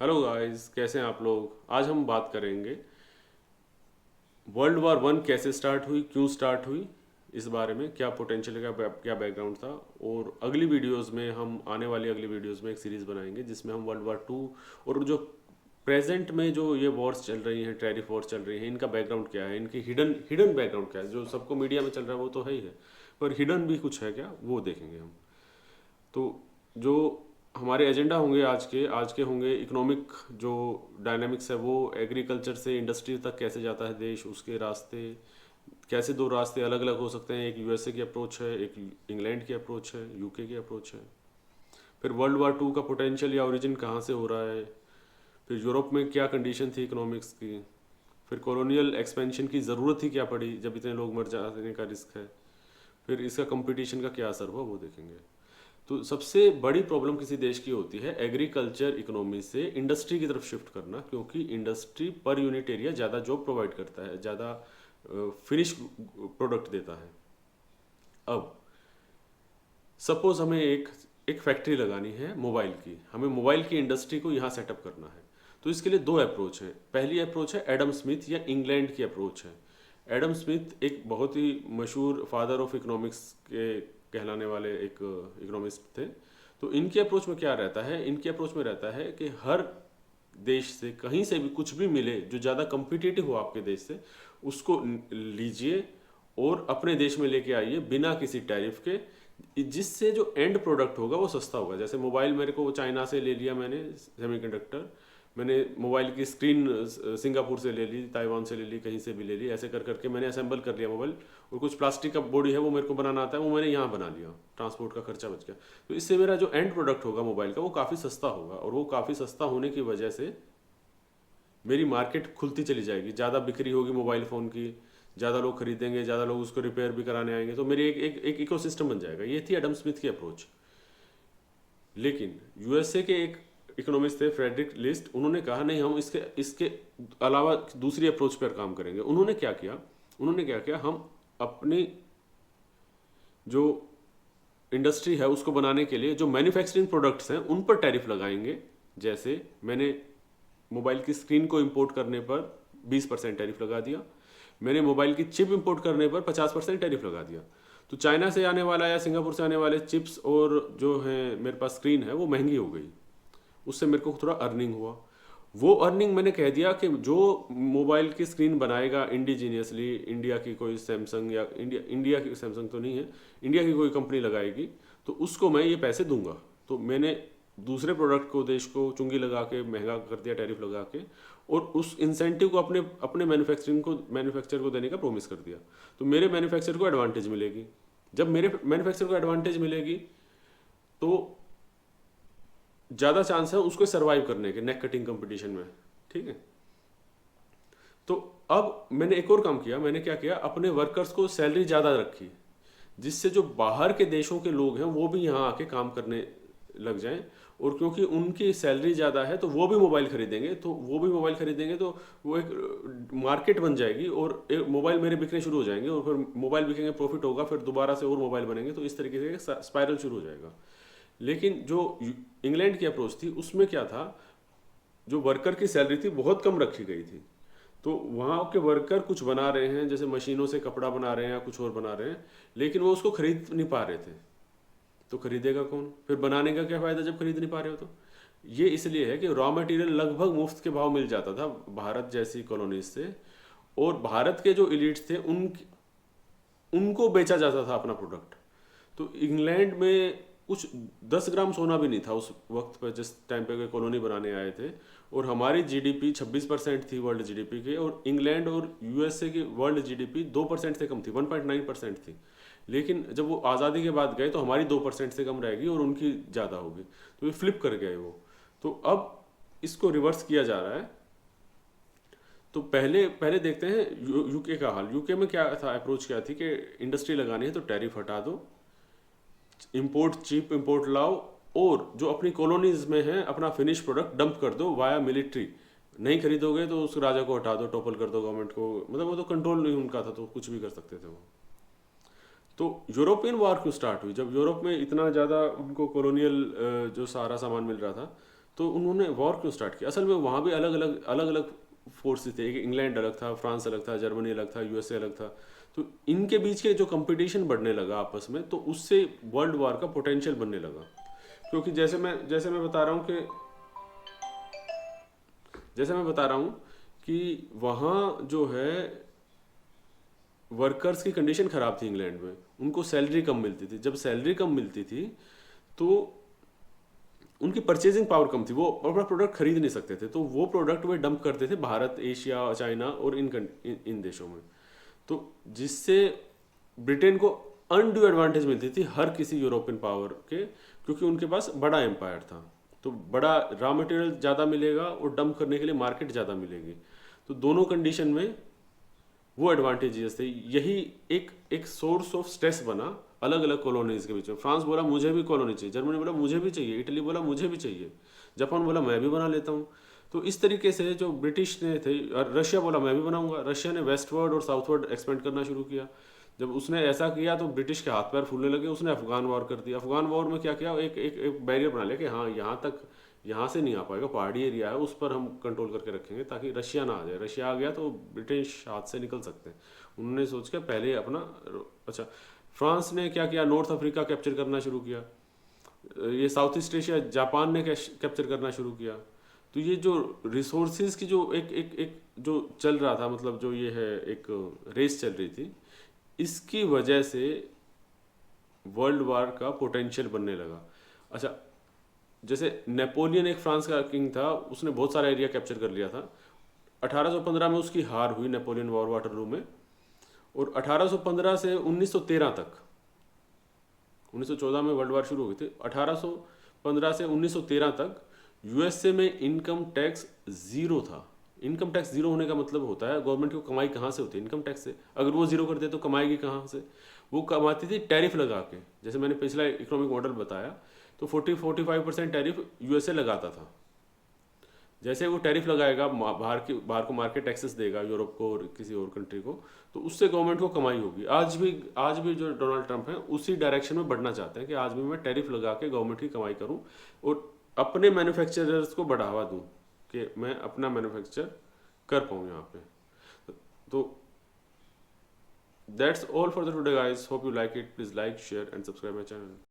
Hello guys, कैसे हैं आप लोग। आज हम बात करेंगे वर्ल्ड वार 1 कैसे स्टार्ट हुई, क्यों स्टार्ट हुई, इस बारे में क्या पोटेंशियल का क्या बैकग्राउंड था। और अगली वीडियोस में हम आने वाली अगली वीडियोस में एक सीरीज़ बनाएंगे जिसमें हम वर्ल्ड वार 2 और जो प्रेजेंट में जो ये वॉर्स चल रही हैं, टेरिफ वॉर्स चल रही हैं, इनका बैकग्राउंड क्या है, इनकी हिडन हिडन बैकग्राउंड क्या है। जो सबको मीडिया में चल रहा है वो तो है ही है, पर हिडन भी कुछ है क्या, वो देखेंगे हम। तो जो हमारे एजेंडा होंगे आज के होंगे इकोनॉमिक जो डायनामिक्स है, वो एग्रीकल्चर से इंडस्ट्री तक कैसे जाता है देश, उसके रास्ते कैसे, दो रास्ते अलग अलग हो सकते हैं। एक यूएसए की अप्रोच है, एक इंग्लैंड की अप्रोच है, यूके की अप्रोच है। फिर वर्ल्ड वार 2 का पोटेंशियल या ओरिजिन कहाँ से हो रहा है। फिर यूरोप में क्या कंडीशन थी इकोनॉमिक्स की। फिर कॉलोनियल एक्सपेंशन की ज़रूरत ही क्या पड़ी जब इतने लोग मर जाने का रिस्क है। फिर इसका कंपटीशन का क्या असर हुआ, वो देखेंगे। तो सबसे बड़ी प्रॉब्लम किसी देश की होती है एग्रीकल्चर इकोनॉमी से इंडस्ट्री की तरफ शिफ्ट करना, क्योंकि इंडस्ट्री पर यूनिट एरिया ज़्यादा जॉब प्रोवाइड करता है, ज़्यादा फिनिश प्रोडक्ट देता है। अब सपोज हमें एक फैक्ट्री लगानी है मोबाइल की, हमें मोबाइल की इंडस्ट्री को यहाँ सेटअप करना है। तो इसके लिए दो अप्रोच है। पहली अप्रोच है एडम स्मिथ या इंग्लैंड की अप्रोच है। एडम स्मिथ एक बहुत ही मशहूर फादर ऑफ इकोनॉमिक्स के कहलाने वाले एक इकोनॉमिस्ट थे। तो इनकी अप्रोच में क्या रहता है, इनकी अप्रोच में रहता है कि हर देश से कहीं से भी कुछ भी मिले जो ज़्यादा कम्पिटिटिव हो आपके देश से, उसको लीजिए और अपने देश में लेके आइए बिना किसी टैरिफ के, जिससे जो एंड प्रोडक्ट होगा वो सस्ता होगा। जैसे मोबाइल मेरे को चाइना से ले लिया मैंने, सेमीकंडक्टर। मैंने मोबाइल की स्क्रीन सिंगापुर से ले ली, ताइवान से ले ली, कहीं से भी ले ली। ऐसे कर करके मैंने असेंबल कर लिया मोबाइल। और कुछ प्लास्टिक का बॉडी है वो मेरे को बनाना आता है, वो मैंने यहाँ बना लिया, ट्रांसपोर्ट का खर्चा बच गया। तो इससे मेरा जो एंड प्रोडक्ट होगा मोबाइल का वो काफ़ी सस्ता होगा, और वो काफ़ी सस्ता होने की वजह से मेरी मार्केट खुलती चली जाएगी, ज़्यादा बिक्री होगी मोबाइल फ़ोन की, ज़्यादा लोग खरीदेंगे, ज़्यादा लोग उसको रिपेयर भी कराने आएंगे। तो मेरी एक इकोसिस्टम बन जाएगा। ये थी एडम स्मिथ की अप्रोच। लेकिन यूएसए के एक इकोनॉमिस्ट थे, फ्रेडरिक लिस्ट, उन्होंने कहा नहीं, हम इसके इसके अलावा दूसरी अप्रोच पर काम करेंगे। उन्होंने क्या किया, हम अपनी जो इंडस्ट्री है उसको बनाने के लिए जो मैन्युफैक्चरिंग प्रोडक्ट्स हैं उन पर टैरिफ लगाएंगे। जैसे मैंने मोबाइल की स्क्रीन को इंपोर्ट करने पर 20% टैरिफ लगा दिया, मैंने मोबाइल की चिप इंपोर्ट करने पर 50% टैरिफ लगा दिया। तो चाइना से आने वाला या सिंगापुर से आने वाले चिप्स और जो है मेरे पास स्क्रीन है वो महंगी हो गई, उससे मेरे को थोड़ा अर्निंग हुआ। वो अर्निंग मैंने कह दिया कि जो मोबाइल की स्क्रीन बनाएगा इंडिजीनियसली, इंडिया की कोई सैमसंग या इंडिया की सैमसंग तो नहीं है, इंडिया की कोई कंपनी लगाएगी, तो उसको मैं ये पैसे दूंगा। तो मैंने दूसरे प्रोडक्ट को, देश को चुंगी लगा के महंगा कर दिया टैरिफ लगा के, और उस इंसेंटिव को अपने अपने मैन्युफैक्चर को देने का प्रॉमिस कर दिया। तो मेरे मैन्युफैक्चर को एडवांटेज मिलेगी। जब मेरे मैन्युफैक्चर को एडवांटेज मिलेगी तो ज़्यादा चांस है उसको सर्वाइव करने के नेक कटिंग कंपटीशन में। ठीक है। तो अब मैंने एक और काम किया, मैंने क्या किया, अपने वर्कर्स को सैलरी ज़्यादा रखी, जिससे जो बाहर के देशों के लोग हैं वो भी यहाँ आके काम करने लग जाएं। और क्योंकि उनकी सैलरी ज़्यादा है तो वो भी मोबाइल खरीदेंगे, तो वो एक मार्केट बन जाएगी, और एक मोबाइल मेरे बिकने शुरू हो जाएंगे, और फिर मोबाइल बिकेंगे, प्रॉफिट होगा, फिर दोबारा से और मोबाइल बनेंगे। तो इस तरीके से स्पाइरल शुरू हो जाएगा। लेकिन जो इंग्लैंड की अप्रोच थी उसमें क्या था, जो वर्कर की सैलरी थी बहुत कम रखी गई थी। तो वहाँ के वर्कर कुछ बना रहे हैं, जैसे मशीनों से कपड़ा बना रहे हैं या कुछ और बना रहे हैं, लेकिन वो उसको खरीद नहीं पा रहे थे। तो खरीदेगा कौन, फिर बनाने का क्या फ़ायदा जब खरीद नहीं पा रहे हो। तो ये इसलिए है कि रॉ मटेरियल लगभग मुफ्त के भाव मिल जाता था भारत जैसी कॉलोनीज से, और भारत के जो इलीट्स थे उनको बेचा जाता था अपना प्रोडक्ट। तो इंग्लैंड में कुछ 10 ग्राम सोना भी नहीं था उस वक्त पर, जिस टाइम पे कॉलोनी बनाने आए थे। और हमारी जीडीपी 26% थी वर्ल्ड जीडीपी के, और इंग्लैंड और यूएसए की वर्ल्ड जीडीपी 2% से कम थी, 1.9% थी। लेकिन जब वो आज़ादी के बाद गए तो हमारी 2% से कम रहेगी और उनकी ज़्यादा होगी। तो ये फ्लिप कर गए वो। तो अब इसको रिवर्स किया जा रहा है। तो पहले पहले देखते हैं यूके का हाल। यूके में क्या था, अप्रोच क्या थी कि इंडस्ट्री लगानी है तो टैरिफ हटा दो, इंपोर्ट चीप इंपोर्ट लाओ, और जो अपनी कॉलोनीज में है अपना फिनिश प्रोडक्ट डंप कर दो वाया मिलिट्री। नहीं खरीदोगे तो उस राजा को हटा दो, टॉपल कर दो गवर्नमेंट को, मतलब वो तो कंट्रोल नहीं उनका था, तो कुछ भी कर सकते थे वो। तो यूरोपियन वॉर क्यों स्टार्ट हुई, जब यूरोप में इतना ज़्यादा उनको कॉलोनियल जो सारा सामान मिल रहा था, तो उन्होंने वॉर क्यों स्टार्ट किया? असल में वहाँ भी अलग अलग फोर्सेस थे। इंग्लैंड अलग था, फ्रांस अलग था, जर्मनी अलग था, यूएसए अलग था। तो इनके बीच के जो कंपटीशन बढ़ने लगा आपस में, तो उससे वर्ल्ड वॉर का पोटेंशियल बनने लगा। क्योंकि जैसे मैं बता रहा हूँ कि वहाँ जो है वर्कर्स की कंडीशन खराब थी इंग्लैंड में, उनको सैलरी कम मिलती थी। जब सैलरी कम मिलती थी तो उनकी परचेजिंग पावर कम थी, वो अपना प्रोडक्ट खरीद नहीं सकते थे, तो वो प्रोडक्ट वे डंप करते थे भारत, एशिया, चाइना और इन देशों में। तो जिससे ब्रिटेन को अनड्यू एडवांटेज मिलती थी हर किसी यूरोपियन पावर के, क्योंकि उनके पास बड़ा एम्पायर था, तो बड़ा रॉ मटेरियल ज़्यादा मिलेगा और डंप करने के लिए मार्केट ज़्यादा मिलेगी। तो दोनों कंडीशन में वो एडवांटेजेस थे। यही एक एक सोर्स ऑफ स्ट्रेस बना अलग अलग कॉलोनीज के बीच में। फ्रांस बोला मुझे भी कॉलोनी चाहिए, जर्मनी बोला मुझे भी चाहिए, इटली बोला मुझे भी चाहिए, जापान बोला मैं भी बना लेता हूँ। तो इस तरीके से जो ब्रिटिश ने थे, और रशिया बोला मैं भी बनाऊंगा, रशिया ने वेस्टवर्ड और साउथवर्ड एक्सपेंड करना शुरू किया। जब उसने ऐसा किया तो ब्रिटिश के हाथ पैर फूलने लगे, उसने अफगान वॉर कर दिया। अफगान वॉर में क्या किया, एक बैरियर बना लिया कि हाँ यहाँ तक, यहाँ से नहीं आ पाएगा, पहाड़ी एरिया है, उस पर हम कंट्रोल करके रखेंगे ताकि रशिया ना आ जाए। रशिया आ गया तो ब्रिटिश हाथ से निकल सकते हैं। उन्होंने सोच के पहले अपना, अच्छा फ्रांस ने क्या किया, नॉर्थ अफ्रीका कैप्चर करना शुरू किया, ये साउथ ईस्ट एशिया जापान ने कैप्चर करना शुरू किया। तो ये जो रिसोर्सेज की जो एक एक एक जो चल रहा था, मतलब जो ये है एक रेस चल रही थी, इसकी वजह से वर्ल्ड वार का पोटेंशियल बनने लगा। अच्छा, जैसे नेपोलियन एक फ्रांस का किंग था, उसने बहुत सारा एरिया कैप्चर कर लिया था। 1815 में उसकी हार हुई नेपोलियन वॉर वाटरलू में, और 1815 से 1913 तक, 1914 में वर्ल्ड वार शुरू हो गई थी, 1815 से 1913 तक यूएसए में इनकम टैक्स जीरो था। इनकम टैक्स जीरो होने का मतलब होता है गवर्नमेंट को कमाई कहाँ से होती है, इनकम टैक्स से। अगर वो जीरो करते तो कमाएगी कहाँ से? वो कमाती थी टैरिफ लगा के। जैसे मैंने पिछला इकोनॉमिक मॉडल बताया, तो 40-45% टैरिफ यूएसए लगाता था। जैसे वो टैरिफ लगाएगा, बाहर को मार्केट एक्सेस देगा, यूरोप को और किसी और कंट्री को, तो उससे गवर्नमेंट को कमाई होगी। आज भी जो डोनाल्ड ट्रंप है उसी डायरेक्शन में बढ़ना चाहते हैं कि आज भी मैं टैरिफ लगा के गवर्नमेंट की कमाई करूं और अपने मैन्युफैक्चरर्स को बढ़ावा दूं कि मैं अपना मैन्युफैक्चर कर पाऊँ यहाँ पे। तो that's all for the today guys, hope you like it, please like, share and subscribe my channel.